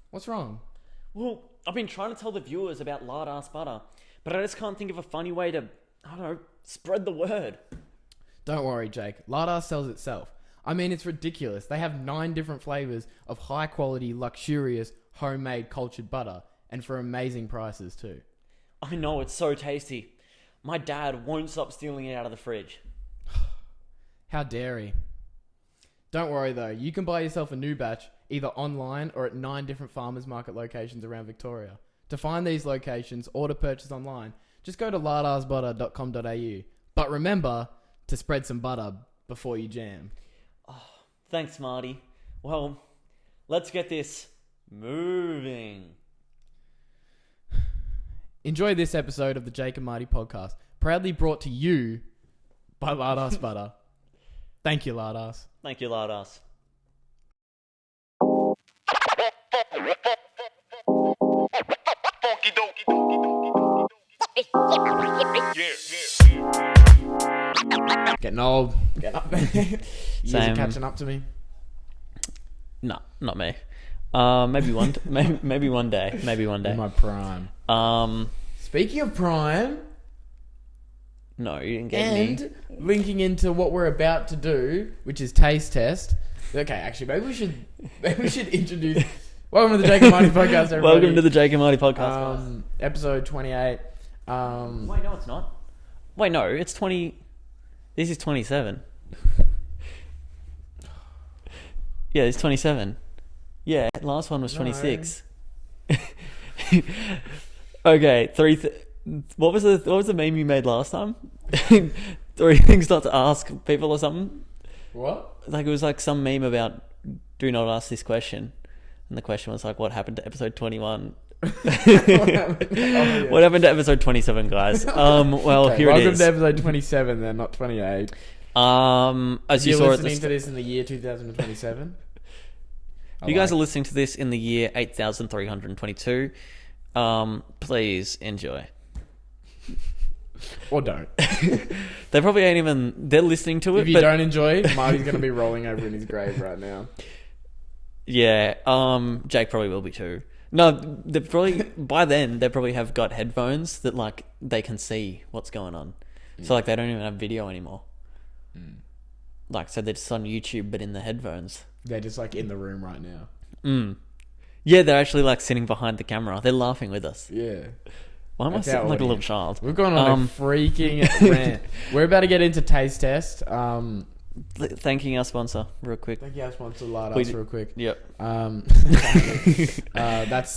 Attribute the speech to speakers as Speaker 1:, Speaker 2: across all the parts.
Speaker 1: What's wrong?
Speaker 2: Well, I've been trying to tell the viewers about lard ass butter, but I just can't think of a funny way to, I don't know, spread the word.
Speaker 1: Don't worry, Jake. Lard ass sells itself. I mean, it's ridiculous. They have 9 different flavors of high quality, luxurious, homemade cultured butter, and for amazing prices too.
Speaker 2: I know, it's so tasty. My dad won't stop stealing it out of the fridge.
Speaker 1: How dare he? Don't worry though, you can buy yourself a new batch either online or at 9 different farmers market locations around Victoria. To find these locations or to purchase online, just go to lardarsbutter.com.au. But remember to spread some butter before you jam.
Speaker 2: Thanks, Marty. Well, let's get this moving.
Speaker 1: Enjoy this episode of the Jake and Marty podcast, proudly brought to you by Lardas Butter. Thank you, Lardas.
Speaker 2: Thank you, Lardas.
Speaker 1: Getting old. Getting up. Years
Speaker 2: Same.
Speaker 1: are catching up to me.
Speaker 2: No, not me. Maybe one day. Maybe one day.
Speaker 1: In my prime. Speaking of prime,
Speaker 2: No, you didn't get me.
Speaker 1: and linking into what we're about to do, which is taste test. Okay, actually, maybe we should introduce. Welcome to the Jake and Marty podcast, everybody.
Speaker 2: Welcome to the Jake and Marty podcast. Guys.
Speaker 1: Episode 28.
Speaker 2: Wait, no, it's not. Wait, no, it's 20. This is 27. Yeah, it's 27. Yeah, last one was 26. Okay, what was the meme you made last time? 3 things not to ask people or something.
Speaker 1: What?
Speaker 2: Like it was like some meme about do not ask this question, and the question was like, what happened to episode 21? What happened to episode 27, guys? Well,
Speaker 1: Okay,
Speaker 2: here it
Speaker 1: welcome
Speaker 2: is.
Speaker 1: to episode 27, then, not 28.
Speaker 2: As you
Speaker 1: You're
Speaker 2: saw
Speaker 1: listening to this in the year 2027.
Speaker 2: you guys are listening to this in the year 8322. Please enjoy.
Speaker 1: Or don't.
Speaker 2: They probably ain't even. They're listening to it.
Speaker 1: If you
Speaker 2: but
Speaker 1: don't enjoy, Marty's going to be rolling over in his grave right now.
Speaker 2: yeah, Jake probably will be too. No, they probably by then they probably have got headphones that like they can see what's going on. So like they don't even have video anymore. Like so they're just on YouTube but in the headphones.
Speaker 1: They're just like in the room right now.
Speaker 2: Yeah, they're actually like sitting behind the camera. They're laughing with us.
Speaker 1: Yeah.
Speaker 2: Why am I
Speaker 1: That's our
Speaker 2: sitting like a little
Speaker 1: audience.
Speaker 2: child?
Speaker 1: We've gone on a freaking rant. We're about to get into taste test.
Speaker 2: Thanking our sponsor real quick.
Speaker 1: Thank you, our sponsor, Lardas, real quick.
Speaker 2: Yep.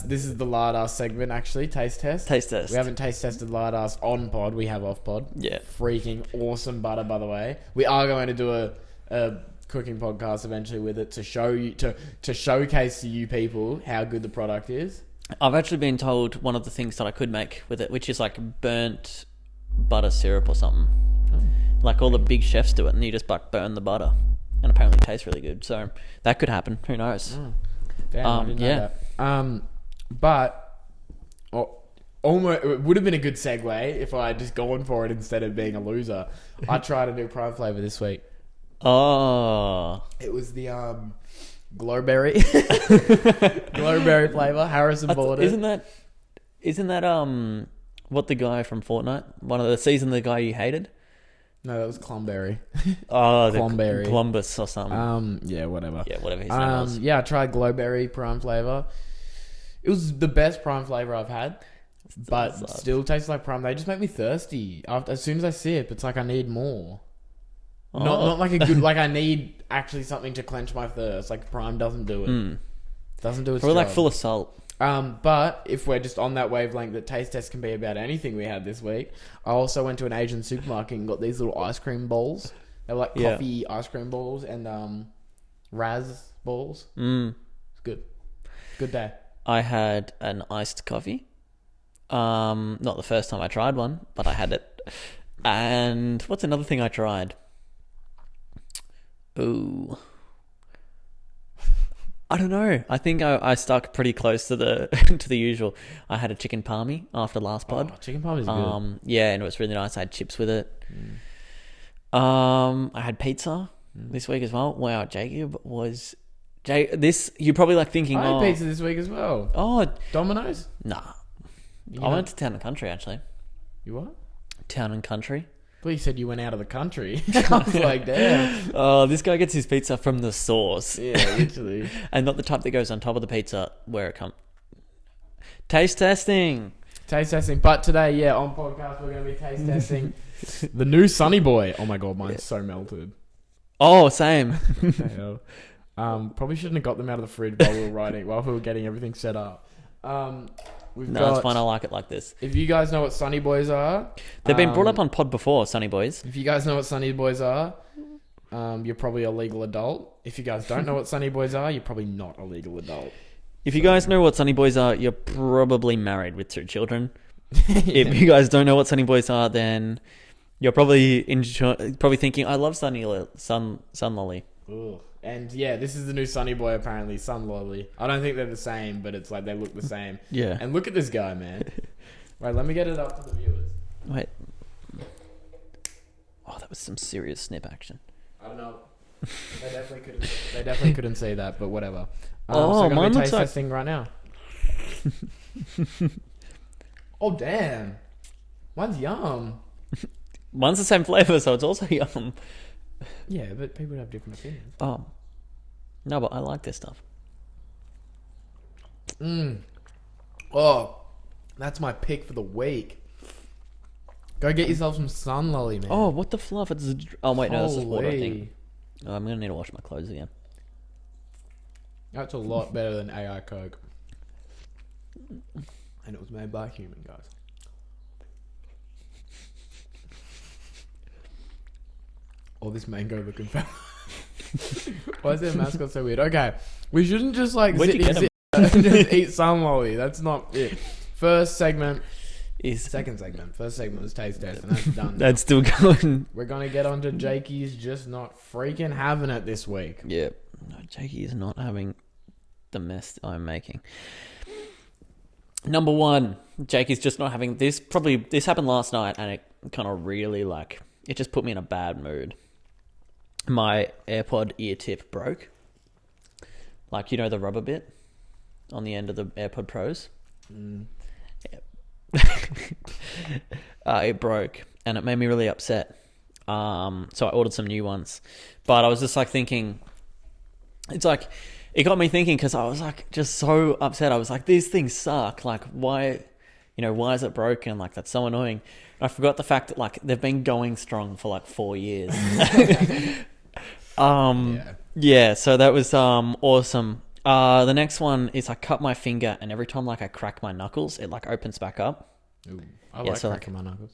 Speaker 1: This is the Lardas segment, actually, taste test.
Speaker 2: Taste test.
Speaker 1: We haven't taste tested Lardas on pod. We have off pod.
Speaker 2: Yeah.
Speaker 1: Freaking awesome butter, by the way. We are going to do a cooking podcast eventually with it to show you to showcase to you people how good the product is.
Speaker 2: I've actually been told one of the things that I could make with it, which is like burnt butter syrup or something. Like all the big chefs do it, and you just like burn the butter, and apparently it tastes really good. So that could happen. Who knows?
Speaker 1: Damn, I didn't know that. But almost it would have been a good segue if I had just gone for it instead of being a loser. I tried a new prime flavor this week.
Speaker 2: Oh,
Speaker 1: It was the glowberry glowberry flavor. Harrison bought it.
Speaker 2: Isn't that what the guy from Fortnite, one of the season, the guy you hated?
Speaker 1: No, that was Clumberry.
Speaker 2: Oh,
Speaker 1: Clomberry.
Speaker 2: Columbus or something.
Speaker 1: Yeah, whatever.
Speaker 2: Yeah, whatever his name was.
Speaker 1: Yeah, I tried glowberry prime flavor. It was the best prime flavor I've had, but still tastes like prime. They just make me thirsty. As soon as I sip, it's like I need more. Not like a good, like I need actually something to quench my thirst. Like prime doesn't do it. Doesn't do its
Speaker 2: Probably
Speaker 1: job.
Speaker 2: like full of salt.
Speaker 1: But if we're just on that wavelength that taste test can be about anything we had this week, I also went to an Asian supermarket and got these little ice cream balls. They were like coffee ice cream balls and Raz balls. It's good. Good day.
Speaker 2: I had an iced coffee. Not the first time I tried one, but I had it. And what's another thing I tried? Ooh. I don't know. I think I stuck pretty close to the to the usual. I had a chicken palmy after last pod.
Speaker 1: Oh, chicken palm is good.
Speaker 2: Yeah, and it was really nice. I had chips with it. I had pizza this week as well. Wow, Jacob was Jay, this you're probably like thinking,
Speaker 1: I had pizza this week as well.
Speaker 2: oh,
Speaker 1: Domino's?
Speaker 2: nah.
Speaker 1: You
Speaker 2: I went to Town and Country actually.
Speaker 1: You what?
Speaker 2: Town and Country.
Speaker 1: Well, you said you went out of the country. I was like, damn.
Speaker 2: Oh, this guy gets his pizza from the source.
Speaker 1: Yeah, literally.
Speaker 2: And not the type that goes on top of the pizza where it comes. Taste testing.
Speaker 1: Taste testing. But today, yeah, on podcast, we're going to be taste testing the new Sunny Boy. Oh my God, mine's so melted.
Speaker 2: Oh, same.
Speaker 1: What the hell? Probably shouldn't have got them out of the fridge while we were getting everything set up.
Speaker 2: No, it's fine. I like it like this.
Speaker 1: If you guys know what Sunny Boys are,
Speaker 2: They've been brought up on pod before, Sunny Boys.
Speaker 1: if you guys know what Sunny Boys are, you're probably a legal adult. If you guys don't know what Sunny Boys are, you're probably not a legal adult.
Speaker 2: If you guys know what Sunny Boys are, you're probably married with 2 children. If you guys don't know what Sunny Boys are, then you're probably thinking, I love Sun Lolly.
Speaker 1: Ugh. And yeah, this is the new Sunny Boy apparently, Sun Lolly. I don't think they're the same, but it's like they look the same.
Speaker 2: Yeah.
Speaker 1: And look at this guy, man. Right, let me get it up to the viewers.
Speaker 2: Wait. Oh, that was some serious snip action.
Speaker 1: I don't know. They definitely couldn't see that, but whatever.
Speaker 2: Oh,
Speaker 1: so
Speaker 2: mine looks
Speaker 1: taste
Speaker 2: like...
Speaker 1: testing right now. Oh, damn. Mine's yum.
Speaker 2: Mine's the same flavour, so it's also yum.
Speaker 1: Yeah, but people have different opinions.
Speaker 2: Oh. No, but I like this stuff.
Speaker 1: Oh, that's my pick for the week. Go get yourself some Sun Lolly, man.
Speaker 2: Oh, what the fluff? It's... Oh, wait, no, this is water, I think.
Speaker 1: Holy.
Speaker 2: Oh, I'm going to need to wash my clothes again.
Speaker 1: That's a lot better than AI Coke. And it was made by a human, guys. Oh, this mango looking fella. Why is their mascot so weird? Okay, we shouldn't just like
Speaker 2: Where'd you get
Speaker 1: sit and just eat Sun Lolly. That's not it. First segment. Second segment. First segment was taste test, and that's done.
Speaker 2: That's still going.
Speaker 1: We're gonna get on to Jakey's just not freaking having it this week.
Speaker 2: Yeah. No, Jakey is not having the mess I'm making. Number 1, Jakey's just not having this. Probably this happened last night, and it kind of really it just put me in a bad mood. My AirPod ear tip broke. Like, you know, the rubber bit on the end of the AirPod Pros. It broke, and it made me really upset. So I ordered some new ones, but I was just like thinking, it's like, it got me thinking, because I was like just so upset. I was like, these things suck. Like, why is it broken? Like, that's so annoying. And I forgot the fact that like they've been going strong for like 4 years. Yeah, so that was awesome. The next one is I cut my finger, and every time like I crack my knuckles, it like opens back up.
Speaker 1: Ooh, I like cracking my knuckles.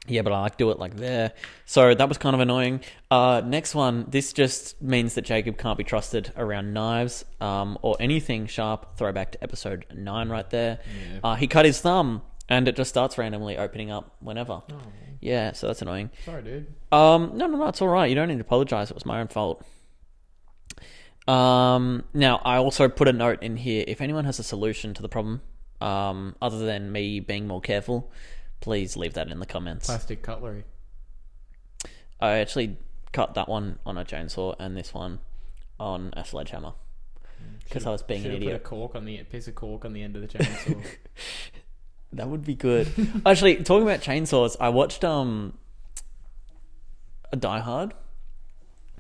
Speaker 2: Yeah, but I like do it like there. So that was kind of annoying. Next one, this just means that Jacob can't be trusted around knives or anything sharp. Throwback to episode 9 right there. Yeah. He cut his thumb, and it just starts randomly opening up whenever. Oh. Yeah, so that's annoying.
Speaker 1: Sorry, dude.
Speaker 2: No, it's all right. You don't need to apologize. It was my own fault. Now, I also put a note in here. If anyone has a solution to the problem, other than me being more careful, please leave that in the comments.
Speaker 1: Plastic cutlery.
Speaker 2: I actually cut that one on a chainsaw and this one on a sledgehammer because I was being an idiot.
Speaker 1: Put a piece of cork on the end of the chainsaw.
Speaker 2: That would be good. Actually, talking about chainsaws, I watched a Die Hard.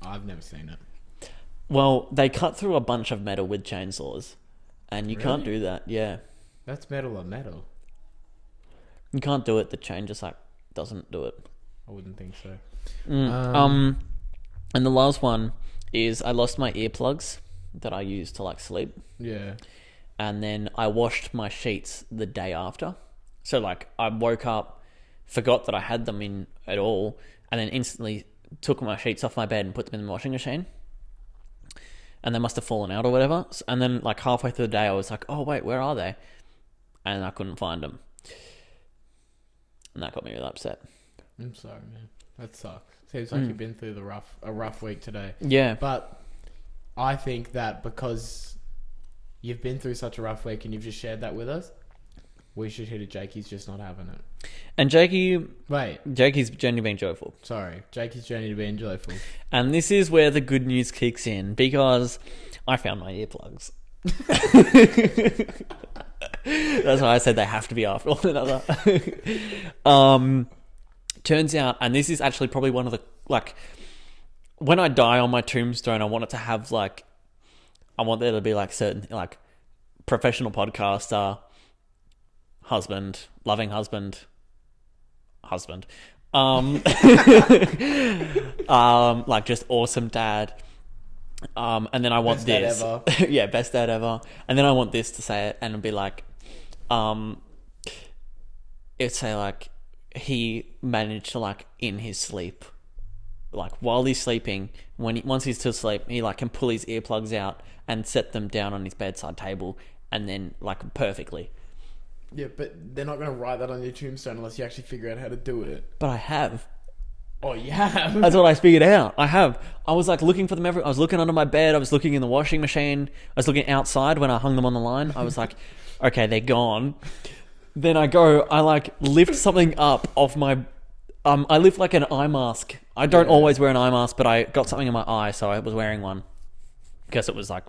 Speaker 1: I've never seen it.
Speaker 2: Well, they cut through a bunch of metal with chainsaws, and you can't do that. Yeah,
Speaker 1: that's metal on metal.
Speaker 2: You can't do it. The chain just like doesn't do it.
Speaker 1: I wouldn't think so.
Speaker 2: And the last one is I lost my earplugs that I use to like sleep.
Speaker 1: Yeah.
Speaker 2: And then I washed my sheets the day after. So like I woke up, forgot that I had them in at all, and then instantly took my sheets off my bed and put them in the washing machine. And they must have fallen out or whatever. And then like halfway through the day I was like, oh wait, where are they? And I couldn't find them. And that got me really upset.
Speaker 1: I'm sorry, man. That sucks. Seems like you've been through a rough week today.
Speaker 2: Yeah.
Speaker 1: But I think that because you've been through such a rough week and you've just shared that with us, we should hit a Jakey's just not having it.
Speaker 2: And Jakey's genuinely being joyful.
Speaker 1: Sorry. Jakey's journey to being joyful.
Speaker 2: And this is where the good news kicks in, because I found my earplugs. That's why I said they have to be after one another. Turns out, and this is actually probably one of the, like, when I die on my tombstone, I want it to have, like, I want there to be, like, certain, like, professional podcaster, husband, loving husband, like, just awesome dad. And then I want
Speaker 1: Best
Speaker 2: this.
Speaker 1: dad ever.
Speaker 2: Yeah, best dad ever. And then I want this to say it, and it'd be like, it'd say, like, he managed to, like, in his sleep, like, while he's sleeping, once he's still asleep, he, like, can pull his earplugs out and set them down on his bedside table, and then, like, perfectly.
Speaker 1: Yeah, but they're not going to write that on your tombstone unless you actually figure out how to do it.
Speaker 2: But I have.
Speaker 1: Oh, you have?
Speaker 2: That's what I figured out. I have. I was, like, looking for them I was looking under my bed. I was looking in the washing machine. I was looking outside when I hung them on the line. I was like, okay, they're gone. Then I like, lift something up off my... I lift, like, an eye mask. I don't always wear an eye mask, but I got something in my eye, so I was wearing one. Because it was, like,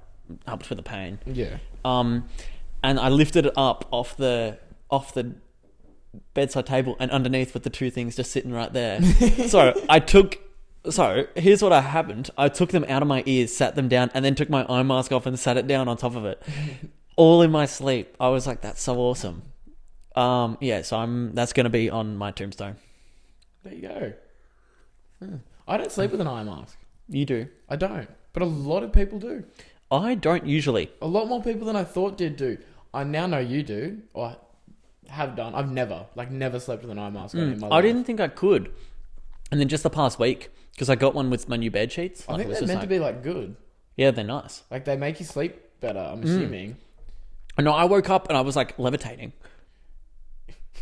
Speaker 2: helped with the pain.
Speaker 1: Yeah.
Speaker 2: And I lifted it up off the bedside table, and underneath with the two things just sitting right there. So here's what happened. I took them out of my ears, sat them down, and then took my eye mask off and sat it down on top of it. All in my sleep. I was like, that's so awesome. Yeah, so that's going to be on my tombstone.
Speaker 1: There you go. I don't sleep with an eye mask.
Speaker 2: You do?
Speaker 1: I don't. But a lot of people do.
Speaker 2: I don't usually.
Speaker 1: A lot more people than I thought did do. I now know you do, or have done. I've never slept with an eye mask on in my life.
Speaker 2: I didn't think I could. And then just the past week, because I got one with my new bed sheets.
Speaker 1: I think they're meant to be, like, good.
Speaker 2: Yeah, they're nice.
Speaker 1: Like, they make you sleep better, I'm assuming.
Speaker 2: No, I woke up and I was, like, levitating.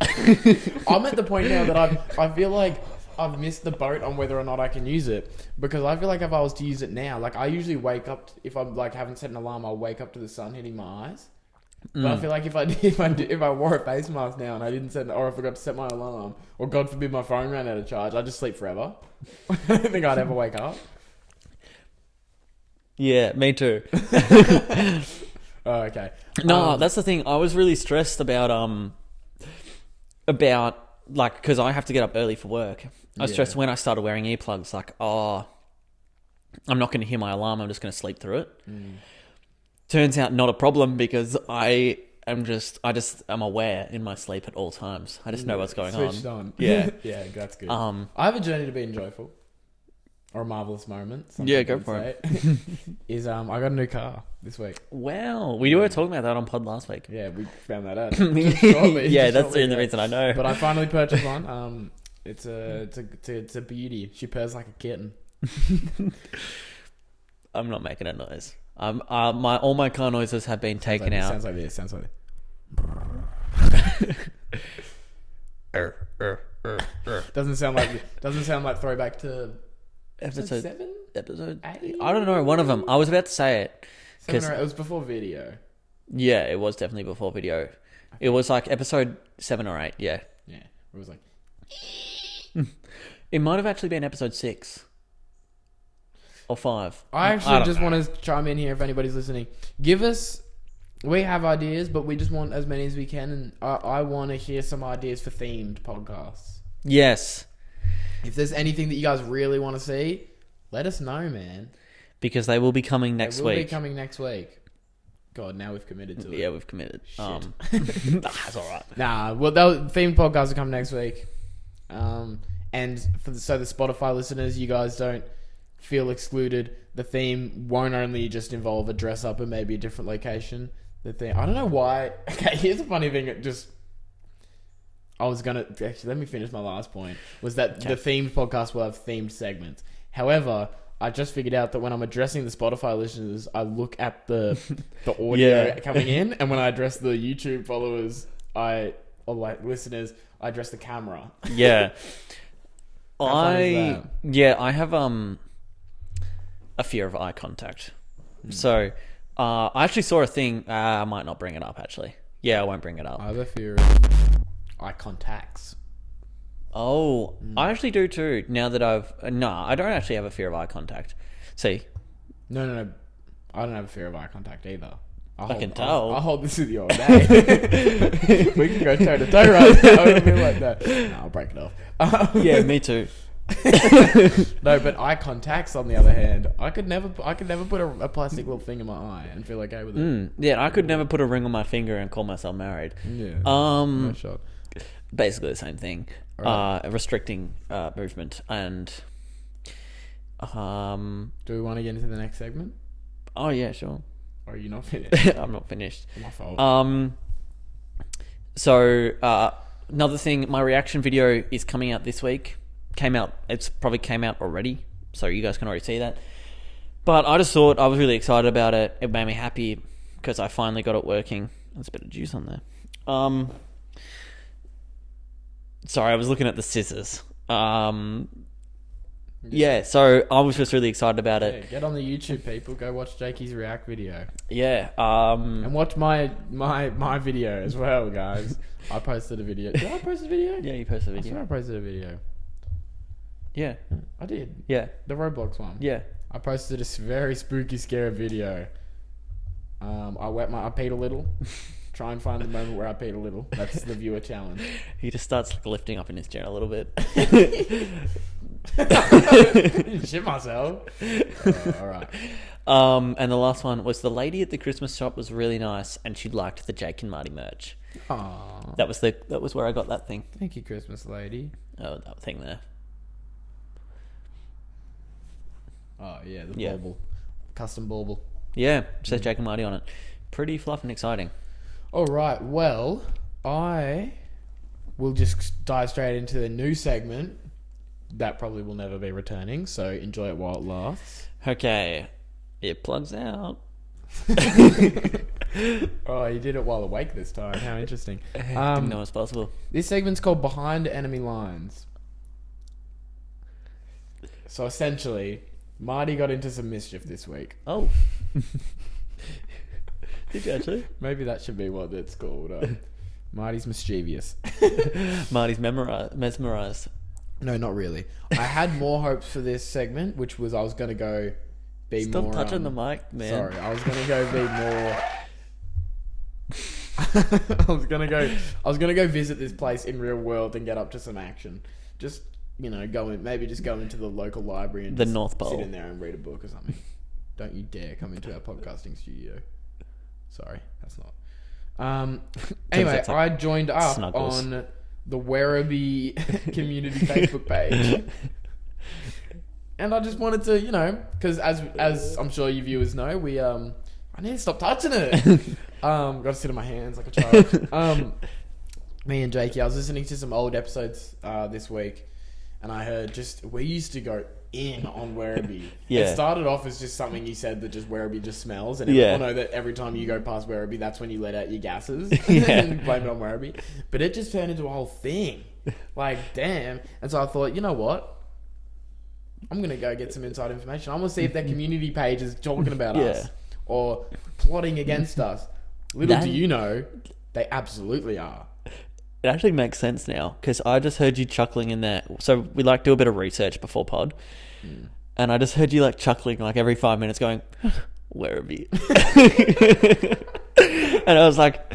Speaker 1: I'm at the point now that I feel like I've missed the boat on whether or not I can use it, because I feel like if I was to use it now, like, I usually wake up if I'm, like, haven't set an alarm, I'll wake up to the sun hitting my eyes. But I feel like if I wore a face mask now and I didn't set, or I forgot to set my alarm, or God forbid my phone ran out of charge, I'd just sleep forever. I don't think I'd ever wake up.
Speaker 2: Yeah, me too.
Speaker 1: Oh, okay.
Speaker 2: No, that's the thing. I was really stressed about like, because I have to get up early for work. I was stressed when I started wearing earplugs, like, oh, I'm not going to hear my alarm. I'm just going to sleep through it. Turns out not a problem, because I'm aware in my sleep at all times. I just know what's going on.
Speaker 1: Switched on.
Speaker 2: Yeah.
Speaker 1: Yeah, that's good. I have a journey to being joyful. Or a marvelous moment.
Speaker 2: Yeah, go for it.
Speaker 1: Is I got a new car this week.
Speaker 2: Wow. We were talking about that on pod last week.
Speaker 1: Yeah, we found that out.
Speaker 2: Yeah, that's the only reason I know.
Speaker 1: But I finally purchased one. It's a beauty. She purrs like a kitten.
Speaker 2: I'm not making a noise. All my car noises have been taken out.
Speaker 1: Sounds like this. Doesn't sound like throwback to
Speaker 2: episode
Speaker 1: 7?
Speaker 2: Episode
Speaker 1: 8?
Speaker 2: I don't know, one of them. I was about to say it.
Speaker 1: 7 or 8. It was before video.
Speaker 2: Yeah, it was definitely before video. Okay. It was like episode 7 or 8, yeah.
Speaker 1: Yeah. It was like...
Speaker 2: It might have actually been episode 6. Or 5.
Speaker 1: I actually just want to chime in here if anybody's listening. Give us... We have ideas, but we just want as many as we can. And I want to hear some ideas for themed podcasts.
Speaker 2: Yes.
Speaker 1: If there's anything that you guys really want to see, let us know, man.
Speaker 2: Because they will be coming next week.
Speaker 1: They will be coming next week. God, now we've committed to it.
Speaker 2: Yeah, we've committed. That's all right.
Speaker 1: Nah, well, themed podcasts will come next week. And so the Spotify listeners, you guys don't feel excluded. The theme won't only just involve a dress up and maybe a different location. The theme, I don't know why. Okay, here's a funny thing. Actually, let me finish my last point. Was that the themed podcast will have themed segments. However, I just figured out that when I'm addressing the Spotify listeners, I look at the audio coming in, and when I address the YouTube followers, listeners, I address the camera.
Speaker 2: Yeah.
Speaker 1: I
Speaker 2: have a fear of eye contact. So I actually saw a thing. I might not bring it up, actually. Yeah, I won't bring it up.
Speaker 1: I have a fear of eye contacts.
Speaker 2: Oh, I actually do too. Now that I don't actually have a fear of eye contact. See,
Speaker 1: No. I don't have a fear of eye contact either.
Speaker 2: I can tell.
Speaker 1: I'll hold this with you all day. We can go toe to toe right now. I don't feel like that. No, I'll break it off.
Speaker 2: Yeah, me too.
Speaker 1: No, but eye contacts, on the other hand, I could never put a plastic little thing in my eye and feel okay with it.
Speaker 2: Yeah, I could never put a ring on my finger and call myself married.
Speaker 1: Yeah. No shot.
Speaker 2: Basically the same thing.
Speaker 1: Right.
Speaker 2: Restricting movement and
Speaker 1: Do we want to get into the next segment?
Speaker 2: Oh yeah, sure.
Speaker 1: Or are you not finished?
Speaker 2: I'm not finished.
Speaker 1: My fault.
Speaker 2: So another thing, my reaction video is coming out this week. It's probably came out already, so you guys can already see that. But I just thought, I was really excited about it. It made me happy because I finally got it working. There's a bit of juice on there. Sorry, I was looking at the scissors. Yeah, so I was just really excited about it.
Speaker 1: Yeah, get on the YouTube, people. Go watch Jakey's React video.
Speaker 2: Yeah.
Speaker 1: And watch my video as well, guys. I posted a video. Did I post a video?
Speaker 2: Yeah, you posted a
Speaker 1: I
Speaker 2: video.
Speaker 1: swear I posted a video.
Speaker 2: Yeah.
Speaker 1: I did.
Speaker 2: Yeah.
Speaker 1: The Roblox one.
Speaker 2: Yeah.
Speaker 1: I posted a very spooky, scary video. I peed a little. Try and find the moment where I peed a little. That's the viewer challenge.
Speaker 2: He just starts like lifting up in his chair a little bit.
Speaker 1: Shit myself. All right.
Speaker 2: And the last one was the lady at the Christmas shop was really nice, and she liked the Jake and Marty merch.
Speaker 1: Aww.
Speaker 2: That was where I got that thing.
Speaker 1: Thank you, Christmas lady.
Speaker 2: Oh, that thing there.
Speaker 1: Oh yeah, the bauble, custom bauble.
Speaker 2: Yeah, it says Jake and Marty on it. Pretty fluff and exciting.
Speaker 1: All right. Well, I will just dive straight into the new segment that probably will never be returning. So enjoy it while it lasts.
Speaker 2: Okay, it plugs out.
Speaker 1: Oh, you did it while awake this time. How interesting.
Speaker 2: Didn't know it was possible.
Speaker 1: This segment's called Behind Enemy Lines. So essentially, Marty got into some mischief this week.
Speaker 2: Oh. Did you actually?
Speaker 1: Maybe that should be what it's called. Marty's mischievous.
Speaker 2: Marty's mesmerized.
Speaker 1: No, not really. I had more hopes for this segment, which was I was going to go be
Speaker 2: Stop
Speaker 1: more...
Speaker 2: touching the mic, man.
Speaker 1: Sorry, I was going to go be more... I was gonna go visit this place in real world and get up to some action. Just go into the local library and
Speaker 2: the
Speaker 1: just
Speaker 2: North Pole.
Speaker 1: sit in there and read a book or something. Don't you dare come into our podcasting studio. Sorry, that's not. Anyway, I joined up
Speaker 2: Snuggles.
Speaker 1: on the Werribee community Facebook page, and I just wanted to, because as I'm sure you viewers know, we I need to stop touching it. Got to sit on my hands like a child. Me and Jakey, I was listening to some old episodes this week, and I heard we used to go in on Werribee.
Speaker 2: Yeah.
Speaker 1: It started off as just something you said that just Werribee just smells, and
Speaker 2: Yeah.
Speaker 1: everyone know that every time you go past Werribee, that's when you let out your gases.
Speaker 2: Yeah.
Speaker 1: And blame it on Werribee. But it just turned into a whole thing. Like, damn. And so I thought, you know what? I'm going to go get some inside information. I'm going to see if their community page is talking about us or plotting against us. Little do you know, they absolutely are.
Speaker 2: It actually makes sense now, because I just heard you chuckling in there. So we do a bit of research before pod, and I just heard you chuckling every 5 minutes, going, "Werribee," and I was like,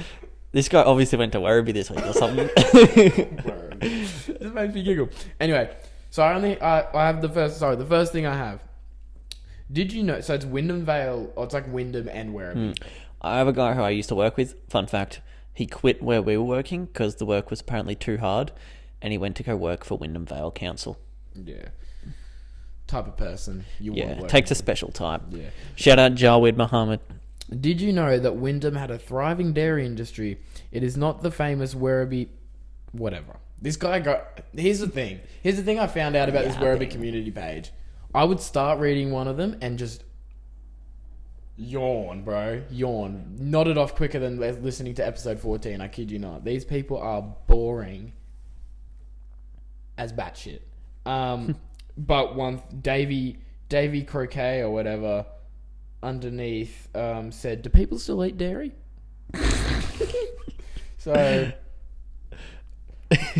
Speaker 2: "This guy obviously went to Werribee this week or something."
Speaker 1: This makes me giggle. Anyway, so I have the first thing I have. Did you know? So it's Wyndham Vale, or it's like Wyndham and Werribee.
Speaker 2: I have a guy who I used to work with. Fun fact. He quit where we were working because the work was apparently too hard, and he went to go work for Wyndham Vale Council.
Speaker 1: Yeah. Type of person you want to work
Speaker 2: takes
Speaker 1: with.
Speaker 2: a special type.
Speaker 1: Yeah.
Speaker 2: Shout out Jawed Muhammad.
Speaker 1: Did you know that Wyndham had a thriving dairy industry? It is not the famous Werribee... Whatever. This guy got... Here's the thing I found out about this Werribee community page. I would start reading one of them and just... Yawn, bro. Yawn. Nodded off quicker than listening to episode 14. I kid you not. These people are boring as batshit. But one Davy Croquet or whatever underneath said, "Do people still eat dairy?" So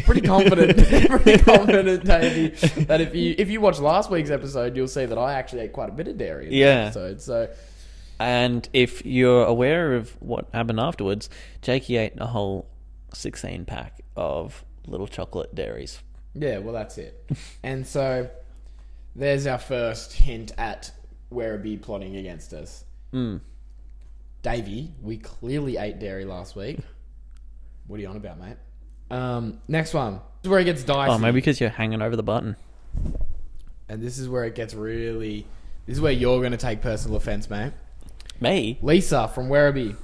Speaker 1: pretty confident, Davey, that if you watch last week's episode, you'll see that I actually ate quite a bit of dairy in that episode. So,
Speaker 2: and if you're aware of what happened afterwards, Jakey ate a whole 16 pack of little chocolate dairies.
Speaker 1: Yeah, well, that's it. And so, there's our first hint at Werribee plotting against us. Davey, we clearly ate dairy last week. What are you on about, mate? Next one. This is where it gets dicey.
Speaker 2: Oh, maybe because you're hanging over the button.
Speaker 1: And this is where it gets really... This is where you're going to take personal offence, mate.
Speaker 2: Me?
Speaker 1: Lisa from Werribee.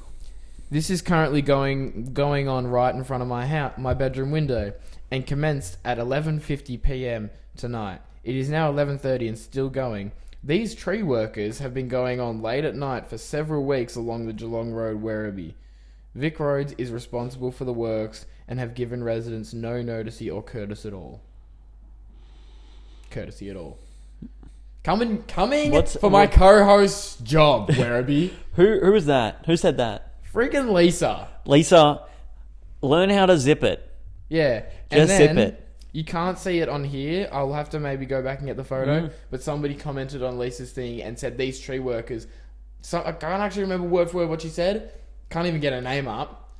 Speaker 1: This is currently going on right in front of my bedroom window and commenced at 11:50 p.m. tonight. It is now 11:30 and still going. These tree workers have been going on late at night for several weeks along the Geelong Road, Werribee. Vic Roads is responsible for the works and have given residents no courtesy at all. Coming for my co-host's job, Werribee.
Speaker 2: Who was that? Who said that?
Speaker 1: Freaking Lisa.
Speaker 2: Lisa, learn how to zip it.
Speaker 1: Yeah.
Speaker 2: Just zip it.
Speaker 1: You can't see it on here. I'll have to maybe go back and get the photo. But somebody commented on Lisa's thing and said these tree workers... So I can't actually remember word for word what she said. Can't even get her name up.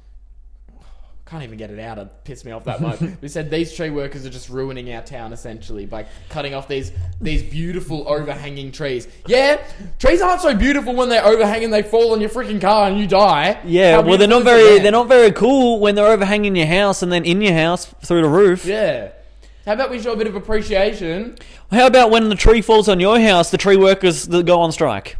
Speaker 1: Can't even get it out. It pissed me off that much. We said these tree workers are just ruining our town essentially by cutting off these beautiful overhanging trees. Yeah, trees aren't so beautiful when they're overhanging. They fall on your freaking car and you die.
Speaker 2: Yeah, well they're not very cool when they're overhanging your house and then in your house through the roof.
Speaker 1: Yeah. How about we show a bit of appreciation?
Speaker 2: How about when the tree falls on your house, the tree workers that go on strike?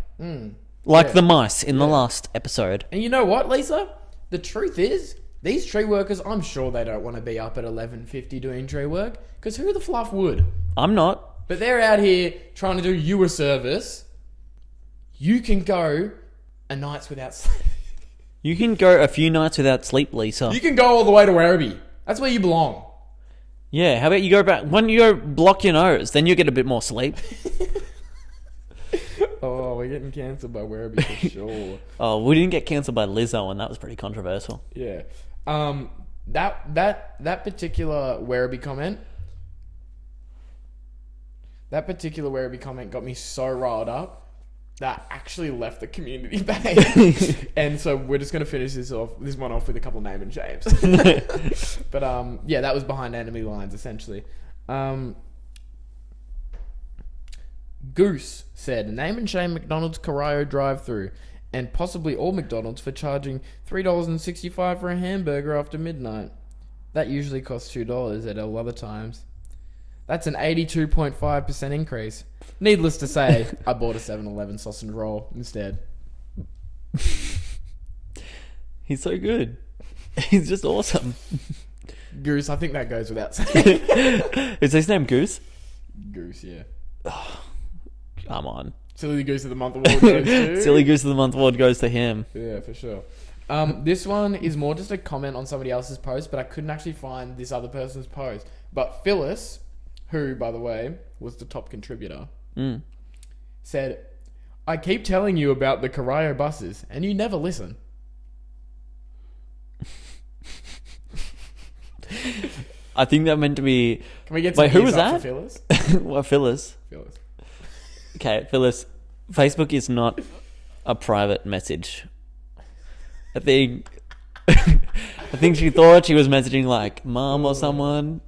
Speaker 2: Like the mice in the last episode.
Speaker 1: And you know what, Lisa? The truth is, these tree workers, I'm sure they don't want to be up at 11:50 doing tree work, because who the fluff would?
Speaker 2: I'm not.
Speaker 1: But they're out here trying to do you a service. You can go a nights without sleep.
Speaker 2: You can go a few nights without sleep, Lisa.
Speaker 1: You can go all the way to Werribee. That's where you belong.
Speaker 2: Yeah, how about you go back... When you go block your nose, then you get a bit more sleep.
Speaker 1: Oh, we're getting cancelled by Werribee for sure.
Speaker 2: Oh, we didn't get cancelled by Lizzo, and that was pretty controversial.
Speaker 1: Yeah. That particular Werribee comment... That particular Werribee comment got me so riled up that I actually left the community page. And so we're just going to finish this one off with a couple of name and shames. But yeah, that was behind enemy lines, essentially. Goose said, name and shame McDonald's Corio drive-thru and possibly all McDonald's for charging $3.65 for a hamburger after midnight. That usually costs $2 at all other times. That's an 82.5% increase. Needless to say, I bought a 7-Eleven sausage roll instead.
Speaker 2: He's so good. He's just awesome.
Speaker 1: Goose, I think that goes without saying.
Speaker 2: Is his name Goose?
Speaker 1: Goose, yeah.
Speaker 2: Oh, come on.
Speaker 1: Silly Goose of the Month award goes to...
Speaker 2: Silly Goose of the Month award goes to him.
Speaker 1: Yeah, for sure. This one is more just a comment on somebody else's post, but I couldn't actually find this other person's post. But Phyllis, who, by the way, was the top contributor, said, I keep telling you about the Corio buses, and you never listen.
Speaker 2: I think that meant to be...
Speaker 1: Can we get some
Speaker 2: who was
Speaker 1: up
Speaker 2: that?
Speaker 1: For Phyllis?
Speaker 2: What, Phyllis?
Speaker 1: Phyllis.
Speaker 2: Okay, Phyllis, Facebook is not a private message. I think she thought she was messaging like mom or someone.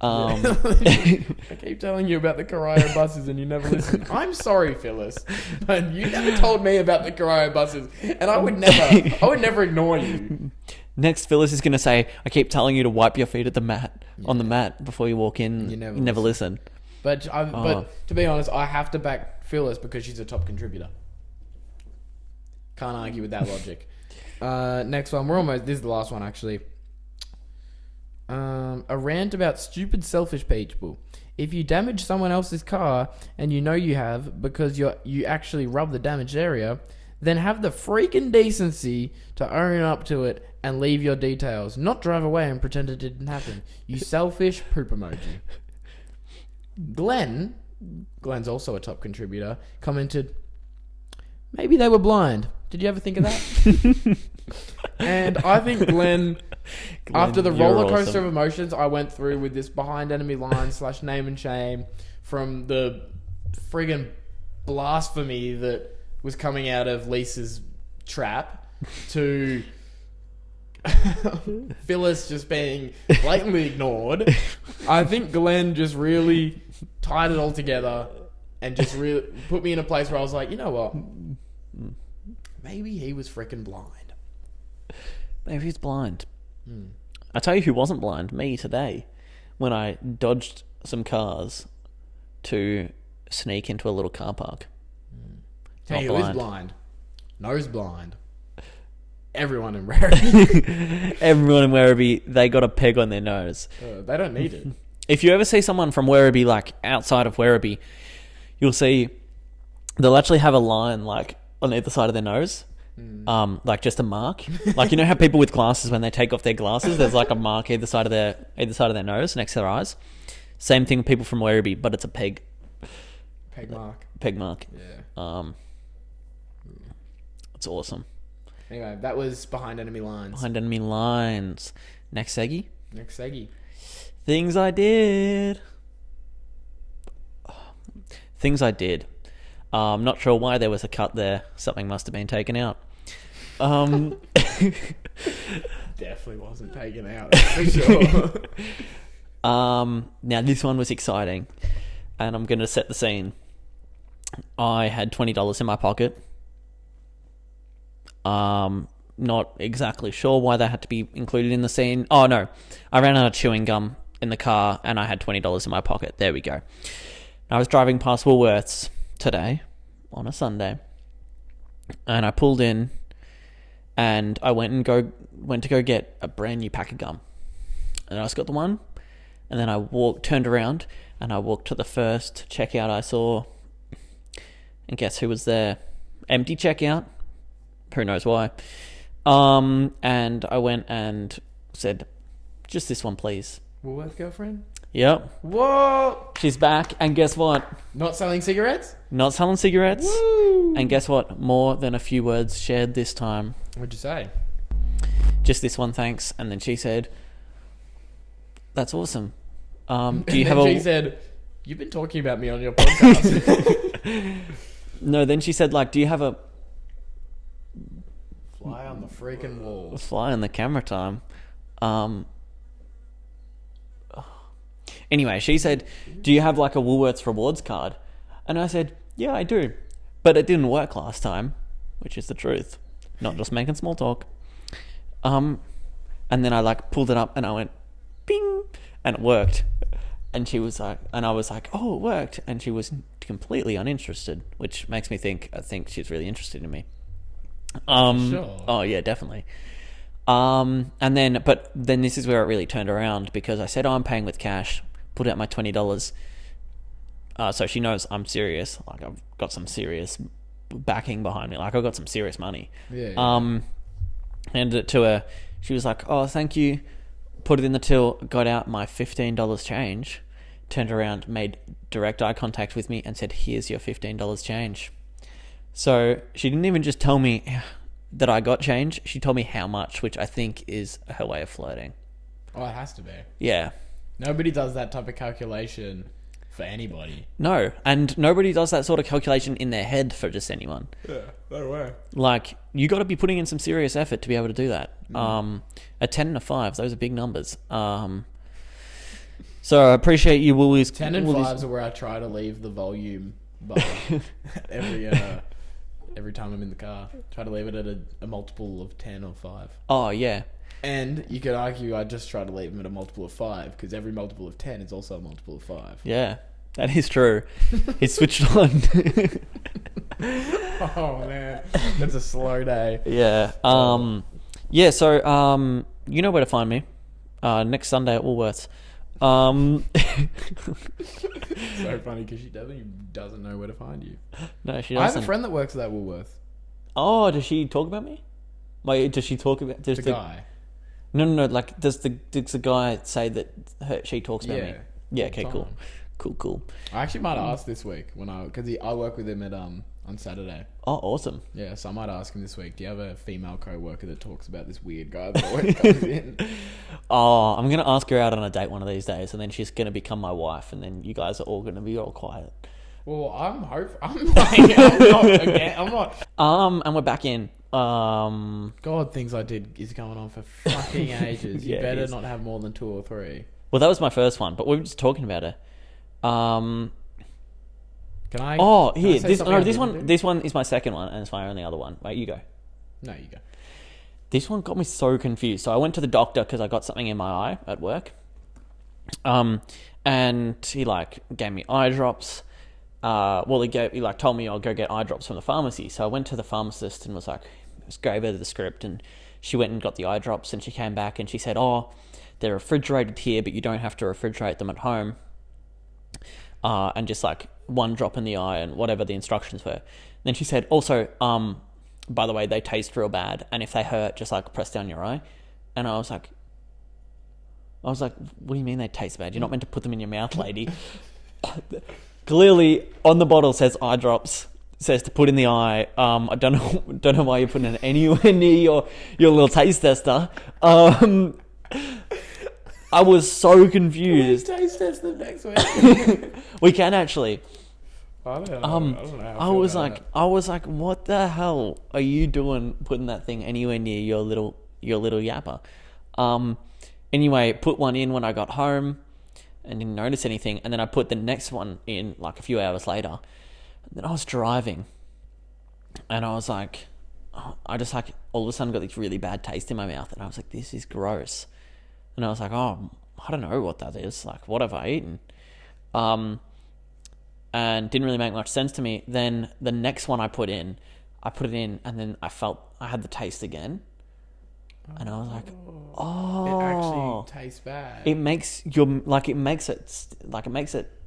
Speaker 1: I keep telling you about the Corio buses and you never listen. I'm sorry, Phyllis, but you never told me about the Corio buses, and I would never ignore you.
Speaker 2: Next, Phyllis is going to say, I keep telling you to wipe your feet at the mat on the mat before you walk in. You never listen.
Speaker 1: But to be honest, I have to back Phyllis because she's a top contributor. Can't argue with that logic. Next one, this is the last one actually. A rant about stupid selfish people. If you damage someone else's car and you know you have because you actually rub the damaged area, then have the freaking decency to own up to it and leave your details, not drive away and pretend it didn't happen. You selfish poop emoji. Glenn's also a top contributor, commented, maybe they were blind. Did you ever think of that? And I think Glenn After the
Speaker 2: you're
Speaker 1: roller coaster
Speaker 2: awesome.
Speaker 1: of emotions I went through with this behind enemy lines / name and shame, from the friggin' blasphemy that was coming out of Lisa's trap to Phyllis just being blatantly ignored, I think Glenn just really tied it all together and just really put me in a place where I was like, you know what? Maybe he was freaking blind.
Speaker 2: Maybe he's blind. I tell you who wasn't blind, me today, when I dodged some cars to sneak into a little car park.
Speaker 1: Hey,
Speaker 2: Not
Speaker 1: who is
Speaker 2: blind.
Speaker 1: blind? Nose blind. Everyone in Werribee.
Speaker 2: Everyone in Werribee, they got a peg on their nose.
Speaker 1: They don't need it.
Speaker 2: If you ever see someone from Werribee, like outside of Werribee, you'll see they'll actually have a line like on either side of their nose. Like just a mark. Like, you know how people with glasses, when they take off their glasses, there's like a mark either side of their nose next to their eyes. Same thing with people from Werribee, but it's a peg mark.
Speaker 1: Yeah.
Speaker 2: It's awesome.
Speaker 1: Anyway, that was behind enemy lines.
Speaker 2: Behind enemy lines. Next seggy.
Speaker 1: Next seggy.
Speaker 2: Things I did. I'm not sure why there was a cut there. Something must have been taken out.
Speaker 1: Definitely wasn't taken out, for sure.
Speaker 2: Now this one was exciting, and I'm going to set the scene. I had $20 in my pocket. Not exactly sure why that had to be included in the scene. Oh no, I ran out of chewing gum in the car, and I had $20 in my pocket. There we go. I was driving past Woolworths today on a Sunday, and I pulled in, and I went to go get a brand new pack of gum, and I just got the one, and then I turned around, and I walked to the first checkout I saw, and guess who was there? Empty checkout. Who knows why? And I went and said, "Just this one, please."
Speaker 1: Woolworth girlfriend?
Speaker 2: Yep.
Speaker 1: Whoa!
Speaker 2: She's back, and guess what?
Speaker 1: Not selling cigarettes?
Speaker 2: Not selling cigarettes.
Speaker 1: Woo!
Speaker 2: And guess what? More than a few words shared this time.
Speaker 1: What'd you say?
Speaker 2: Just this one, thanks. And then she said, "That's awesome. Do you
Speaker 1: And
Speaker 2: have
Speaker 1: then
Speaker 2: a?"
Speaker 1: she said, "You've been talking about me on your podcast."
Speaker 2: No. Then she said, "Like, do you have a
Speaker 1: Fly on the freaking wall.
Speaker 2: fly on the camera time?" Anyway, she said, "Do you have like a Woolworths rewards card?" And I said, "Yeah, I do, but it didn't work last time," which is the truth, not just making small talk. And then I like pulled it up and I went, "Ping," and it worked. And she was like, and I was like, "Oh, it worked," and she was completely uninterested, which makes me think I think she's really interested in me.
Speaker 1: Sure.
Speaker 2: Oh yeah, definitely. But then this is where it really turned around, because I said, "Oh, I'm paying with cash," put out my $20. So she knows I'm serious. Like, I've got some serious backing behind me. Like, I've got some serious money.
Speaker 1: Yeah.
Speaker 2: Handed it to her. She was like, "Oh, thank you." Put it in the till, got out my $15 change, turned around, made direct eye contact with me and said, "Here's your $15 change." So she didn't even just tell me that I got change. She told me how much, which I think is her way of flirting.
Speaker 1: Oh, it has to be.
Speaker 2: Yeah.
Speaker 1: Nobody does that type of calculation for anybody.
Speaker 2: No, and nobody does that sort of calculation in their head for just anyone.
Speaker 1: Yeah, no way.
Speaker 2: Like, you got to be putting in some serious effort to be able to do that. A 10 and a 5, those are big numbers. So I appreciate you, Woolies.
Speaker 1: 10 and 5s are where I try to leave the volume bar every time I'm in the car. Try to leave it at a multiple of 10 or 5.
Speaker 2: Oh, yeah.
Speaker 1: And you could argue I just try to leave them at a multiple of 5, because every multiple of 10 is also a multiple of 5.
Speaker 2: Yeah, that is true. It's switched on.
Speaker 1: Oh, man. That's a slow day.
Speaker 2: Yeah. Yeah, so, you know where to find me. Next Sunday at Woolworths.
Speaker 1: So funny, because she definitely doesn't know where to find you.
Speaker 2: No, she
Speaker 1: I
Speaker 2: doesn't.
Speaker 1: have a friend that works at that Woolworth.
Speaker 2: Oh, does she talk about me? Wait, does she talk about...
Speaker 1: The guy.
Speaker 2: No. Like, does the guy say that she talks about me? Yeah.
Speaker 1: all the
Speaker 2: Okay.
Speaker 1: time.
Speaker 2: Cool.
Speaker 1: I actually might ask this week because I work with him at on Saturday.
Speaker 2: Oh, awesome.
Speaker 1: Yeah, so I might ask him this week, do you have a female co-worker that talks about this weird guy that always comes in?
Speaker 2: Oh, I'm going to ask her out on a date one of these days, and then she's going to become my wife, and then you guys are all going to be all quiet.
Speaker 1: Well, I'm not.
Speaker 2: And we're back in.
Speaker 1: God, things I did is going on for fucking ages. You
Speaker 2: Yeah, it
Speaker 1: better
Speaker 2: is.
Speaker 1: not have more than 2 or 3.
Speaker 2: Well, that was my first one, but we were just talking about it.
Speaker 1: Can I?
Speaker 2: Oh,
Speaker 1: can I
Speaker 2: here.
Speaker 1: say
Speaker 2: This
Speaker 1: something I
Speaker 2: this
Speaker 1: didn't
Speaker 2: one.
Speaker 1: do?
Speaker 2: This one is my second one, and it's my only other one. Wait, you go.
Speaker 1: No, you go.
Speaker 2: This one got me so confused. So I went to the doctor because I got something in my eye at work. And he like gave me eye drops. He told me I'll go get eye drops from the pharmacy. So I went to the pharmacist and gave her the script, and she went and got the eye drops, and she came back and she said, "Oh, they're refrigerated here, but you don't have to refrigerate them at home. And just like 1 drop in the eye and whatever the instructions were." Then she said, "Also, by the way, they taste real bad, and if they hurt, just like press down your eye." And I was like, "What do you mean they taste bad? You're not meant to put them in your mouth, lady." Clearly, on the bottle says eye drops. Says to put in the eye. I don't know why you're putting it anywhere near your little taste tester. I was so confused.
Speaker 1: Taste test them next week.
Speaker 2: We can actually.
Speaker 1: I don't know. I don't know how
Speaker 2: I was like, what the hell are you doing putting that thing anywhere near your little yapper? Anyway, put one in when I got home and didn't notice anything, and then I put the next one in like a few hours later. And then I was driving, and I was like, I just like all of a sudden got this really bad taste in my mouth, and I was like, this is gross. And I was like, oh, I don't know what that is. Like, what have I eaten? And didn't really make much sense to me. Then the next one I put it in, and then I felt I had the taste again. And I was like, oh.
Speaker 1: It actually tastes bad.
Speaker 2: It makes it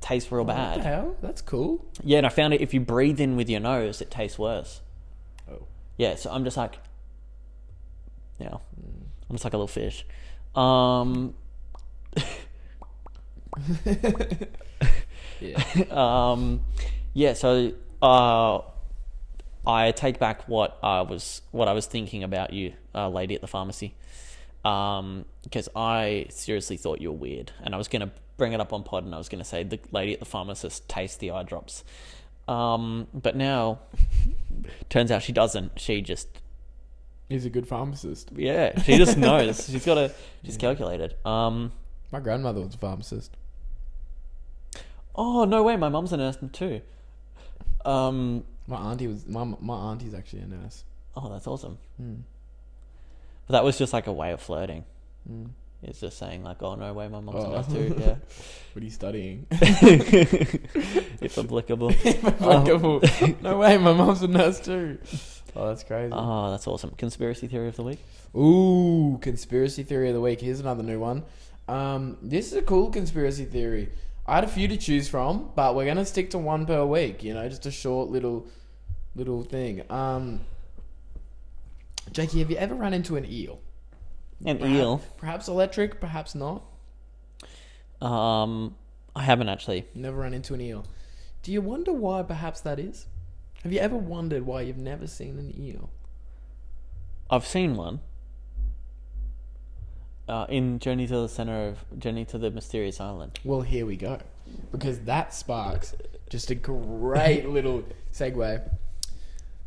Speaker 2: taste real bad.
Speaker 1: What the hell? That's cool.
Speaker 2: Yeah, and I found it if you breathe in with your nose, it tastes worse.
Speaker 1: Oh.
Speaker 2: Yeah, so I'm just like, I'm just like a little fish.
Speaker 1: Yeah.
Speaker 2: So I take back what I was thinking about you, lady at the pharmacy, because I seriously thought you were weird, and I was gonna bring it up on pod, and I was gonna say the lady at the pharmacist tastes the eye drops, but now turns out she doesn't. She just
Speaker 1: He's a good pharmacist.
Speaker 2: she just knows. She's calculated.
Speaker 1: My grandmother was a pharmacist.
Speaker 2: Oh no way! My mum's a nurse too.
Speaker 1: My auntie's actually a nurse.
Speaker 2: Oh, that's awesome.
Speaker 1: Mm.
Speaker 2: But that was just like a way of flirting.
Speaker 1: Mm.
Speaker 2: It's just saying like, oh no way, my mum's a nurse too. Yeah.
Speaker 1: What are you studying?
Speaker 2: If applicable.
Speaker 1: No way, my mum's a nurse too. Oh, that's crazy.
Speaker 2: Oh, that's awesome. Conspiracy theory of the week.
Speaker 1: Ooh, conspiracy theory of the week. Here's another new one. This is a cool conspiracy theory. I had a few to choose from, but we're gonna stick to one per week. Just a short little thing. Jakey, have you ever run into an eel?
Speaker 2: Eel?
Speaker 1: Perhaps electric, perhaps not.
Speaker 2: I haven't actually.
Speaker 1: Never run into an eel. Do you wonder why perhaps that is? Have you ever wondered why you've never seen an eel?
Speaker 2: I've seen one. In Journey to the Mysterious Island.
Speaker 1: Well, here we go. Because that sparks just a great little segue.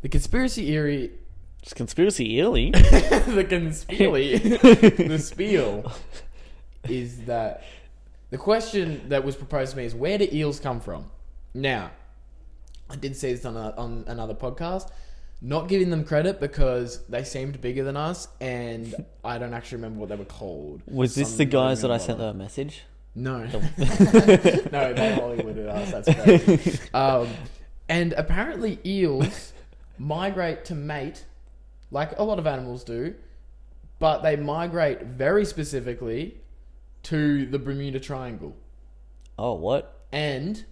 Speaker 1: The conspiracy theory...
Speaker 2: It's conspiracy eerie.
Speaker 1: The spiel is that the question that was proposed to me is, where do eels come from? Now, I did say this on another podcast. Not giving them credit because they seemed bigger than us, and I don't actually remember what they were called.
Speaker 2: Was this the guys that I sent them a message?
Speaker 1: No. No, they Hollywooded us. That's crazy. And apparently eels migrate to mate, like a lot of animals do, but they migrate very specifically to the Bermuda Triangle.
Speaker 2: Oh, what?
Speaker 1: And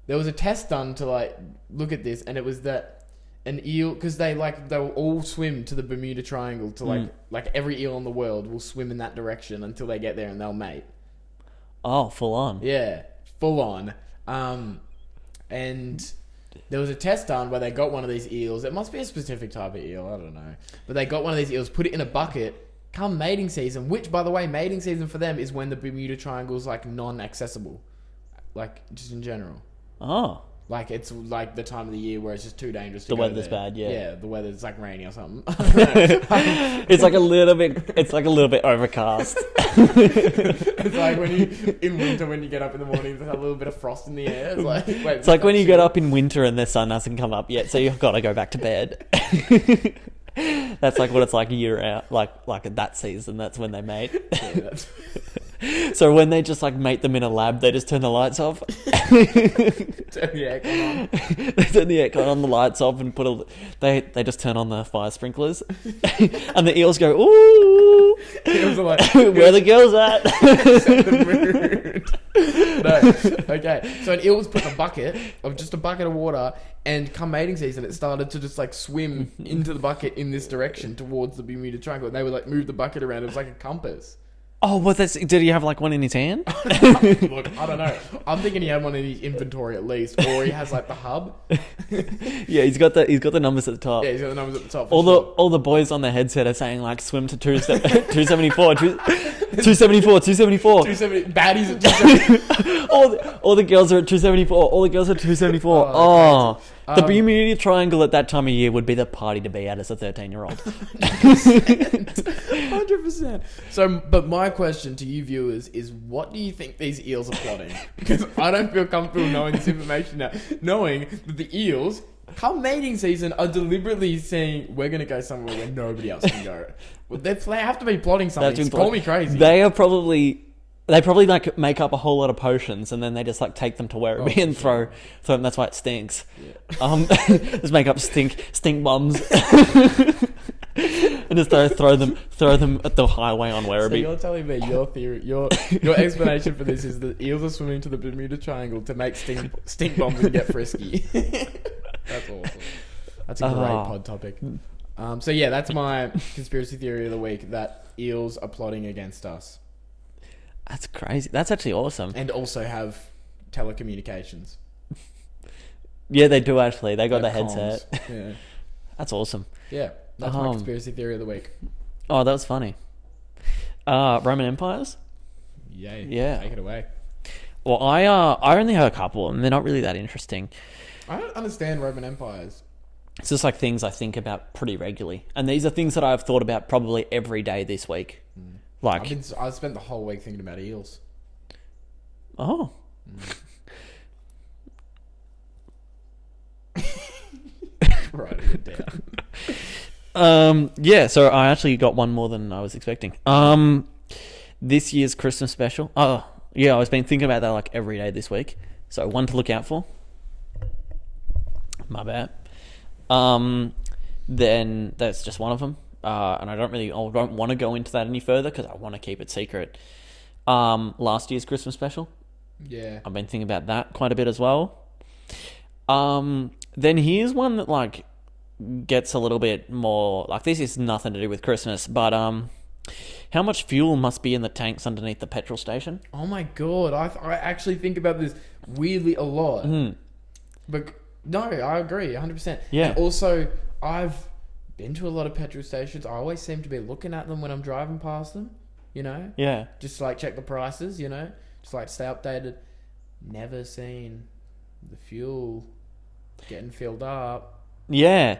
Speaker 1: there was a test done to look at this, and it was that an eel, because they will all swim to the Bermuda Triangle to like every eel in the world will swim in that direction until they get there and they'll mate.
Speaker 2: Oh, full on.
Speaker 1: Yeah, full on. And there was a test done where they got one of these eels. It must be a specific type of eel. I don't know. But they got one of these eels, put it in a bucket. Come mating season, which, by the way, mating season for them is when the Bermuda Triangle is like non-accessible, like just in general.
Speaker 2: Oh.
Speaker 1: Like it's like the time of the year where it's just too dangerous to
Speaker 2: The
Speaker 1: go
Speaker 2: weather's
Speaker 1: there.
Speaker 2: bad, yeah.
Speaker 1: Yeah, the weather's like rainy or something.
Speaker 2: It's like a little bit overcast.
Speaker 1: It's like when you in winter when you get up in the morning, there's a little bit of frost in the air. It's like
Speaker 2: It's like when you get up in winter and the sun hasn't come up yet, so you've got to go back to bed. That's like what it's like year out, like at that season. That's when they mate.
Speaker 1: Yeah, that's...
Speaker 2: So when they just like mate them in a lab, they just turn the lights off.
Speaker 1: Turn the aircon on.
Speaker 2: They turn the aircon on, the lights off, and they just turn on the fire sprinklers, and the eels go, ooh.
Speaker 1: Eels are like,
Speaker 2: where the girls at?
Speaker 1: Set the mood. No, okay. So an eel was put in a bucket of water, and come mating season, it started to just like swim into the bucket in this direction towards the Bermuda Triangle, and they would like move the bucket around. It was like a compass.
Speaker 2: Oh, did he have like one in his hand?
Speaker 1: Look, I don't know. I'm thinking he had one in his inventory at least, or he has like the hub.
Speaker 2: Yeah, he's got the numbers at the top.
Speaker 1: Yeah, he's got the numbers at the top.
Speaker 2: All the boys on the headset are saying like swim to 274, 274, 274.
Speaker 1: 270 baddies at 270.
Speaker 2: all the girls are at 274. All the girls are at 274. Oh, the Bermuda Triangle at that time of year would be the party to be at as a 13-year-old.
Speaker 1: 100%. So, but my question to you viewers is, what do you think these eels are plotting? Because I don't feel comfortable knowing this information now. Knowing that the eels, come mating season, are deliberately saying, we're going to go somewhere where nobody else can go. Well, they have to be plotting something. Call me crazy.
Speaker 2: They probably like make up a whole lot of potions, and then they just like take them to Werribee and throw them. That's why it stinks. Yeah. Just make up stink bombs. And just throw them at the highway on Werribee.
Speaker 1: So you're telling me your theory, your explanation for this is that eels are swimming to the Bermuda Triangle to make stink bombs and get frisky. That's awesome. That's a great pod topic. So yeah, that's my conspiracy theory of the week, that eels are plotting against us.
Speaker 2: That's crazy. That's actually awesome.
Speaker 1: And also have telecommunications.
Speaker 2: Yeah, they do actually. They got
Speaker 1: They
Speaker 2: the
Speaker 1: have
Speaker 2: headset.
Speaker 1: comms. Yeah.
Speaker 2: That's awesome.
Speaker 1: Yeah. That's my conspiracy theory of the week.
Speaker 2: Oh, that was funny. Roman empires?
Speaker 1: Yay.
Speaker 2: Yeah.
Speaker 1: Take it away.
Speaker 2: Well, I only have a couple, and they're not really that interesting.
Speaker 1: I don't understand Roman empires.
Speaker 2: It's just like things I think about pretty regularly. And these are things that I've thought about probably every day this week. Like,
Speaker 1: I've spent the whole week thinking about eels.
Speaker 2: Oh.
Speaker 1: Writing it down.
Speaker 2: Yeah, so I actually got one more than I was expecting. This year's Christmas special. Oh, yeah, I've been thinking about that like every day this week. So one to look out for. My bad. Then that's just one of them. And I don't want to go into that any further because I want to keep it secret. Last year's Christmas special.
Speaker 1: Yeah.
Speaker 2: I've been thinking about that quite a bit as well. Then here's one that like gets a little bit more like, this is nothing to do with Christmas, but how much fuel must be in the tanks underneath the petrol station?
Speaker 1: Oh my god, I actually think about this weirdly a lot. But no, I agree 100%.
Speaker 2: Yeah.
Speaker 1: And also, I've been to a lot of petrol stations. I always seem to be looking at them when I'm driving past them, you know?
Speaker 2: Yeah.
Speaker 1: Just to, like, check the prices, you know? Just like stay updated. Never seen the fuel getting filled up.
Speaker 2: Yeah.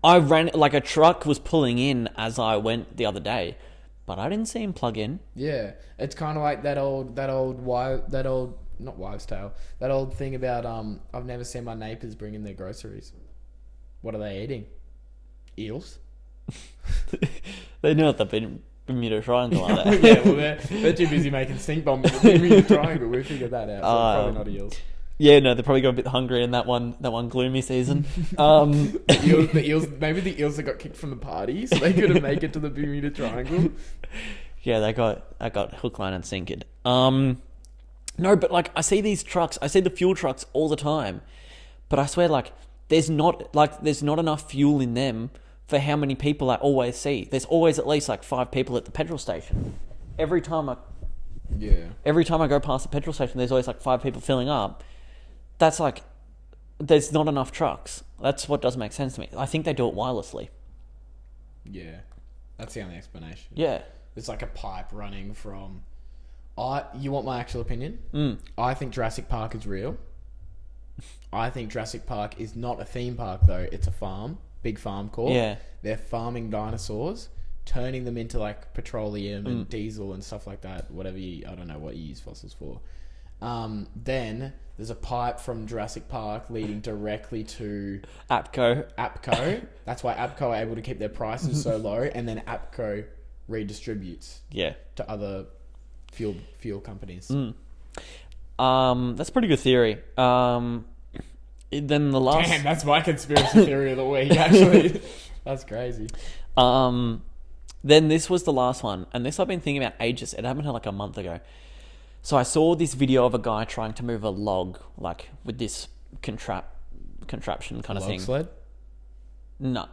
Speaker 2: I ran, like a truck was pulling in as I went the other day, but I didn't see him plug in.
Speaker 1: Yeah. It's kind of like that old not wives' tale. That old thing about I've never seen my neighbours bring in their groceries. What are they eating? Eels?
Speaker 2: They know the Bermuda Triangle, are they?
Speaker 1: Yeah, well they're too busy making stink bombs in the Bermuda Triangle. We figured that out. So probably not eels.
Speaker 2: Yeah, no, they probably got a bit hungry in that one gloomy season.
Speaker 1: The eels, maybe the eels that got kicked from the party, so they couldn't make it to the Bermuda Triangle.
Speaker 2: Yeah, they got hook, line, and sinkered. No, but like I see these trucks, I see the fuel trucks all the time, but I swear, like there's not enough fuel in them for how many people I always see. There's always at least like 5 people at the petrol station. Every time I go past the petrol station, there's always like 5 people filling up. That's like there's not enough trucks. That's what doesn't make sense to me. I think they do it wirelessly.
Speaker 1: Yeah. That's the only explanation.
Speaker 2: Yeah.
Speaker 1: It's like a pipe running from... You want my actual opinion?
Speaker 2: Mm.
Speaker 1: I think Jurassic Park is real. I think Jurassic Park is not a theme park, though. It's a farm. Big farm corp.
Speaker 2: Yeah.
Speaker 1: They're farming dinosaurs, turning them into like petroleum and diesel and stuff like that. I don't know what you use fossils for. Then there's a pipe from Jurassic Park leading directly to APCO. That's why APCO are able to keep their prices so low, and then APCO redistributes to other fuel companies.
Speaker 2: That's a pretty good theory. Then the last...
Speaker 1: Damn, that's my conspiracy theory of the week, actually. That's crazy.
Speaker 2: Then this was the last one, and this I've been thinking about ages. It happened like a month ago. So I saw this video of a guy trying to move a log, like with this contraption kind of thing.
Speaker 1: Log sled?
Speaker 2: No.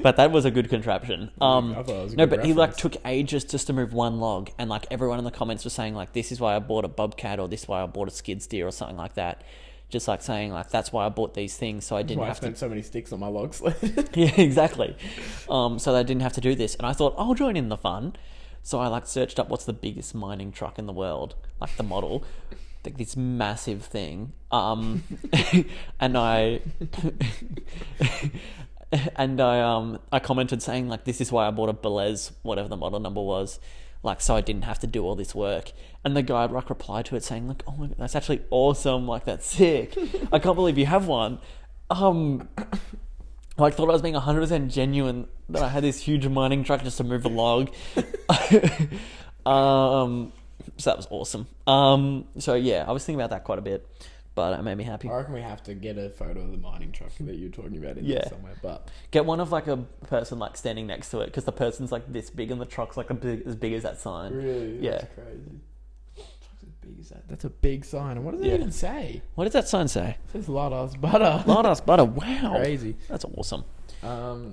Speaker 2: But that was a good contraption.
Speaker 1: I thought it was a
Speaker 2: no,
Speaker 1: good
Speaker 2: but
Speaker 1: reference.
Speaker 2: he like took ages just to move one log, and like everyone in the comments was saying like, this is why I bought a bobcat, or this is why I bought a skid steer, or something like that. Just like saying like, that's why I bought these things, so I didn't have
Speaker 1: I spent so many sticks on my log sled.
Speaker 2: Yeah, exactly. So that I didn't have to do this, and I thought I'll join in the fun. So I like searched up what's the biggest mining truck in the world, like the model, like this massive thing. And I I commented saying like, this is why I bought a Belez, whatever the model number was, like so I didn't have to do all this work. And the guy like replied to it saying like, oh my God, that's actually awesome, like that's sick. I can't believe you have one. Like thought I was being 100% genuine that I had this huge mining truck just to move a log. So that was awesome. So yeah, I was thinking about that quite a bit, but it made me happy.
Speaker 1: I reckon we have to get a photo of the mining truck that you're talking about in there somewhere. But
Speaker 2: get one of like a person like standing next to it, because the person's like this big and the truck's like as big as that sign.
Speaker 1: Really? That's crazy. Truck's as big as that. That's a big sign. And what does it even say?
Speaker 2: What does that sign say?
Speaker 1: It says Lardos Butter.
Speaker 2: Lardos Butter. Wow.
Speaker 1: Crazy.
Speaker 2: That's awesome.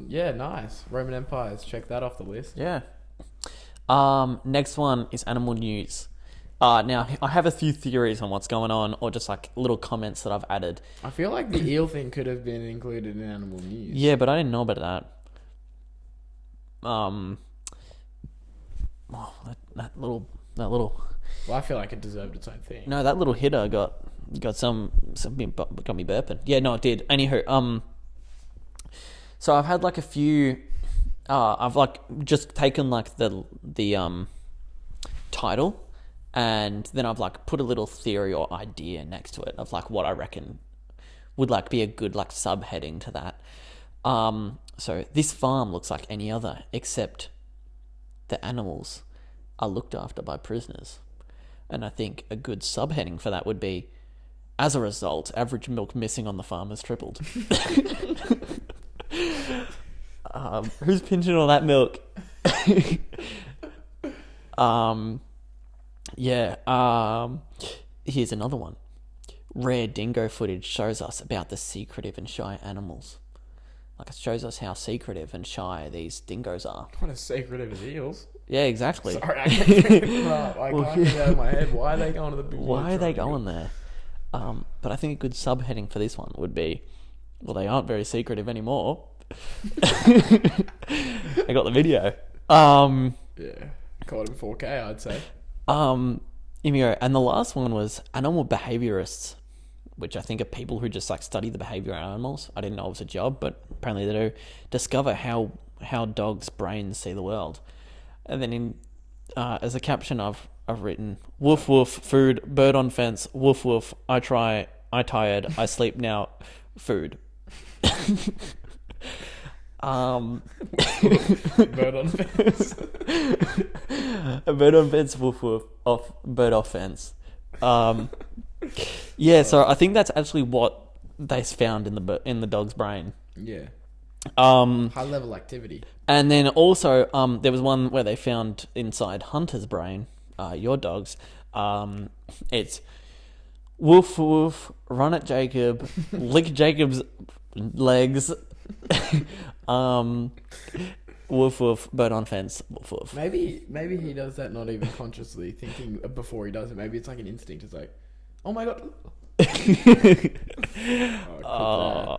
Speaker 1: Yeah, nice. Roman empires. Check that off the list.
Speaker 2: Yeah. Next one is animal news. Now, I have a few theories on what's going on, or just like little comments that I've added.
Speaker 1: I feel like the eel thing could have been included in animal news.
Speaker 2: Yeah, but I didn't know about that. That little.
Speaker 1: Well, I feel like it deserved its own thing.
Speaker 2: No, that little hitter got some got me burping. Yeah, no, it did. Anywho, so I've had like a few. I've like just taken like the title, and then I've like put a little theory or idea next to it of like what I reckon would like be a good like subheading to that. So this farm looks like any other, except the animals are looked after by prisoners. And I think a good subheading for that would be, as a result, average milk missing on the farm has tripled. Who's pinching all that milk? Here's another one. Rare dingo footage shows us about the secretive and shy animals. Like, it shows us how secretive and shy these dingoes are.
Speaker 1: Not as secretive as eels.
Speaker 2: Yeah, exactly.
Speaker 1: Sorry, I can't pick them up. I can't get it out of my head. Why are they going to the big...
Speaker 2: Why are they going there? But I think a good subheading for this one would be, well, they aren't very secretive anymore. I got the video.
Speaker 1: Yeah. Caught in 4K, I'd say.
Speaker 2: Here we go. And the last one was animal behaviorists, which I think are people who just like study the behavior of animals. I didn't know it was a job, but apparently they do. Discover how dogs' brains see the world. And then in as a caption I've written, woof woof, food, bird on fence, woof woof, I tired, I sleep now, food.
Speaker 1: Bird on fence.
Speaker 2: A bird on fence, woof woof, bird off fence. Yeah, so I think that's actually what they found in the dog's brain.
Speaker 1: Yeah. High level activity.
Speaker 2: And then also, there was one where they found inside Hunter's brain, your dog's. It's woof woof, run at Jacob, lick Jacob's legs. Woof woof, bird on fence, woof woof.
Speaker 1: Maybe he does that not even consciously thinking before he does it. Maybe it's like an instinct. It's like, oh my god,
Speaker 2: Oh,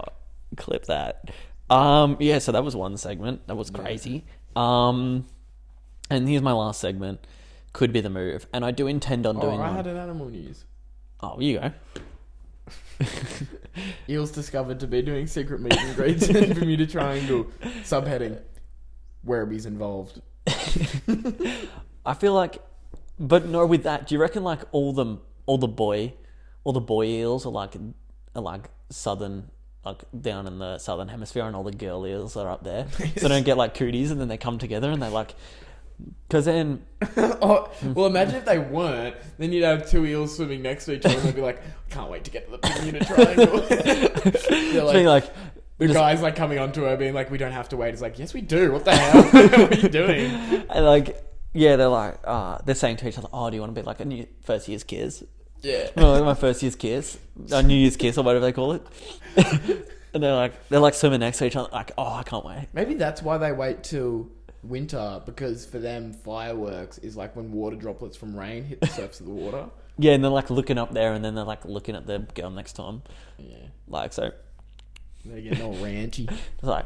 Speaker 2: clip that. Yeah, so that was one segment. That was crazy. And here's my last segment. Could be the move. And I do intend on doing
Speaker 1: I
Speaker 2: one.
Speaker 1: had an animal news.
Speaker 2: Oh, you go.
Speaker 1: Eels discovered to be doing secret meet and greets in Bermuda Triangle. Subheading: Werriby's involved.
Speaker 2: I feel like, but no, with that, do you reckon like all the boy eels are like southern, like down in the southern hemisphere, and all the girl eels are up there, so they don't get like cooties, and then they come together and they like, because then.
Speaker 1: Well, imagine if they weren't. Then you'd have two eels swimming next to each other, and they'd be like, "Can't wait to get to the Bermuda Triangle." They're like, the guy's like coming onto her, being like, "We don't have to wait." It's like, "Yes, we do. What the hell? What are you doing?"
Speaker 2: And like, yeah, they're like, they're saying to each other, "Oh, do you want to be like a new first year's kiss?"
Speaker 1: Yeah.
Speaker 2: No, my first year's kiss, a New Year's kiss, or whatever they call it. And they're like swimming next to each other, like, "Oh, I can't wait."
Speaker 1: Maybe that's why they wait till winter, because for them fireworks is like when water droplets from rain hit the surface of the water.
Speaker 2: Yeah, and they're like looking up there, and then they're like looking at the girl next to them.
Speaker 1: Yeah.
Speaker 2: Like, so.
Speaker 1: They're getting all ranchy.
Speaker 2: It's like,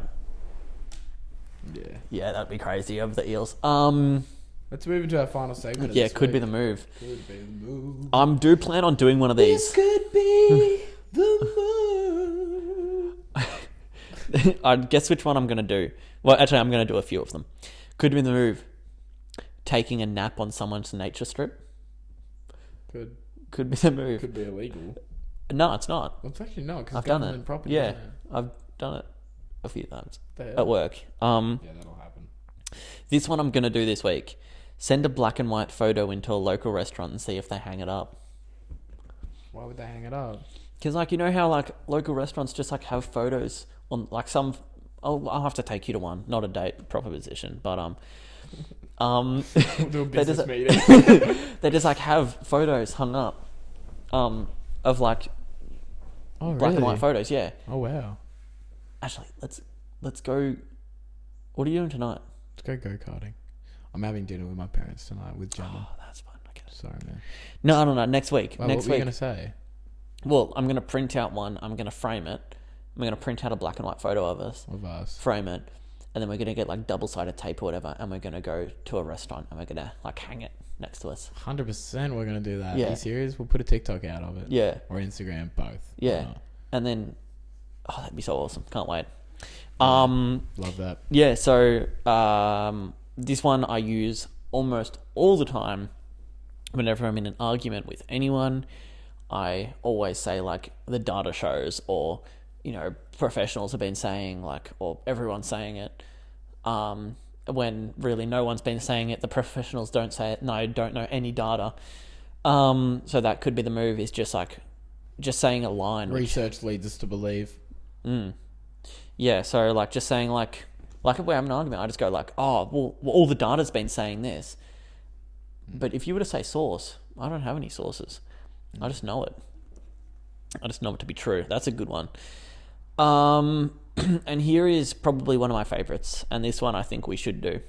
Speaker 2: yeah, that'd be crazy of the eels.
Speaker 1: Let's move into our final segment.
Speaker 2: Yeah, could be the move.
Speaker 1: Could be the move.
Speaker 2: Do plan on doing one of these.
Speaker 1: This could be the move.
Speaker 2: I guess which one I'm gonna do. Well, actually, I'm gonna do a few of them. Could be the move. Taking a nap on someone's nature strip. Could be the move.
Speaker 1: Could be illegal.
Speaker 2: No, it's not.
Speaker 1: Well, it's actually not, because
Speaker 2: I've
Speaker 1: it's
Speaker 2: done
Speaker 1: government
Speaker 2: it.
Speaker 1: property.
Speaker 2: Yeah,
Speaker 1: Isn't it?
Speaker 2: I've done it a few times
Speaker 1: The hell?
Speaker 2: at work.
Speaker 1: Yeah, that'll happen.
Speaker 2: This one I'm gonna do this week. Send a black and white photo into a local restaurant and see if they hang it up.
Speaker 1: Why would they hang it up?
Speaker 2: Because, like, you know how, like, local restaurants just, like, have photos on, like, some... I'll have to take you to one. Not a date, proper position. But,
Speaker 1: We'll do a business meeting.
Speaker 2: they just, like, have photos hung up of, like, black and white photos, yeah.
Speaker 1: Oh, wow.
Speaker 2: Actually, let's go... What are you doing tonight?
Speaker 1: Let's go go-karting. I'm having dinner with my parents tonight with Gemma.
Speaker 2: Oh, that's fun. Okay.
Speaker 1: Sorry, man.
Speaker 2: No. Next week.
Speaker 1: Well,
Speaker 2: Next
Speaker 1: what were you
Speaker 2: week.
Speaker 1: going to say?
Speaker 2: Well, I'm going to print out one. I'm going to frame it. I'm going to print out a black and white photo of us. Frame it. And then we're going to get like double-sided tape or whatever. And we're going to go to a restaurant. And we're going to like hang it next to us.
Speaker 1: 100% we're going to do that.
Speaker 2: Yeah.
Speaker 1: Are you serious? We'll put a TikTok out of it.
Speaker 2: Yeah.
Speaker 1: Or Instagram, both.
Speaker 2: Yeah. And then... Oh, that'd be so awesome. Can't wait.
Speaker 1: Love that.
Speaker 2: Yeah, so this one I use almost all the time whenever I'm in an argument with anyone. I always say, like, the data shows, or, you know, professionals have been saying, like, or everyone's saying it, when really no one's been saying it. The professionals don't say it. No, don't know any data. So that could be the move, is just saying a line.
Speaker 1: Research leads us to believe.
Speaker 2: Yeah, so, like, just saying, like if we're having an argument, I just go, like, oh, well, all the data's been saying this. But if you were to say source, I don't have any sources. I just know it. I just know it to be true. That's a good one. And here is probably one of my favorites. And this one I think we should do.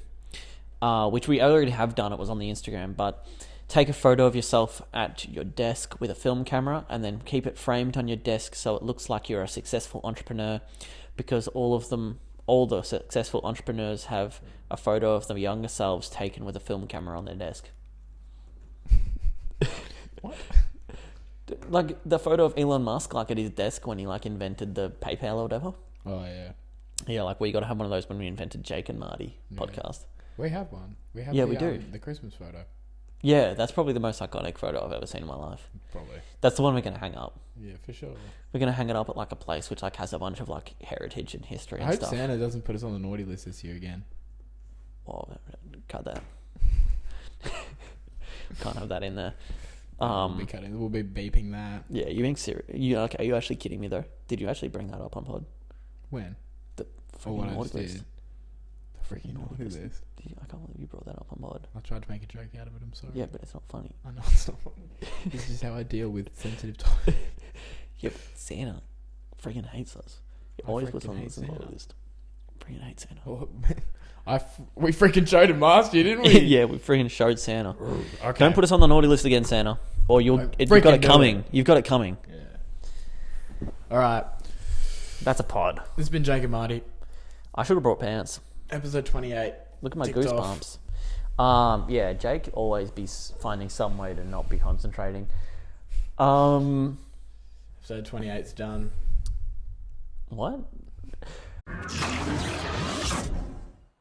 Speaker 2: Which we already have done. It was on the Instagram. But take a photo of yourself at your desk with a film camera, and then keep it framed on your desk so it looks like you're a successful entrepreneur. Because all the successful entrepreneurs have a photo of their younger selves taken with a film camera on their desk.
Speaker 1: What?
Speaker 2: Like the photo of Elon Musk, like at his desk when he like invented the PayPal or whatever.
Speaker 1: Oh, yeah.
Speaker 2: Yeah, like we got to have one of those when we invented Jake and Marty podcast.
Speaker 1: We have one. We have
Speaker 2: we do.
Speaker 1: The Christmas photo.
Speaker 2: Yeah, that's probably the most iconic photo I've ever seen in my life.
Speaker 1: Probably.
Speaker 2: That's the one we're going to hang up.
Speaker 1: Yeah, for sure.
Speaker 2: We're going to hang it up at like a place which like has a bunch of like heritage and history and
Speaker 1: I hope
Speaker 2: stuff.
Speaker 1: Santa doesn't put us on the naughty list this year again.
Speaker 2: Oh, cut that. Can't have that in there.
Speaker 1: We'll be beeping that.
Speaker 2: Yeah, you being serious? Are you actually kidding me though? Did you actually bring that up on pod?
Speaker 1: When?
Speaker 2: The
Speaker 1: Or when I
Speaker 2: naughty
Speaker 1: just
Speaker 2: list.
Speaker 1: did. The freaking naughty list.
Speaker 2: I can't believe you brought that up on pod.
Speaker 1: I tried to make a joke out of it, I'm sorry.
Speaker 2: Yeah, but it's not funny.
Speaker 1: I know it's not funny. This is just how I deal with sensitive topics.
Speaker 2: Yeah, but Santa freaking hates us. He
Speaker 1: I
Speaker 2: always puts
Speaker 1: freaking
Speaker 2: on
Speaker 1: hate
Speaker 2: this
Speaker 1: Santa.
Speaker 2: list. Freaking hate Santa.
Speaker 1: Oh, man. We freaking showed him last year, didn't we?
Speaker 2: Yeah, we freaking showed Santa.
Speaker 1: Okay.
Speaker 2: Don't put us on the naughty list again, Santa. Or you've got it coming. You've got it coming.
Speaker 1: Yeah. All right.
Speaker 2: That's a pod.
Speaker 1: This has been Jake and Marty.
Speaker 2: I should have brought pants.
Speaker 1: Episode 28.
Speaker 2: Look at my
Speaker 1: Ticked
Speaker 2: goosebumps. Yeah, Jake always be finding some way to not be concentrating.
Speaker 1: Episode 28's done.
Speaker 2: What?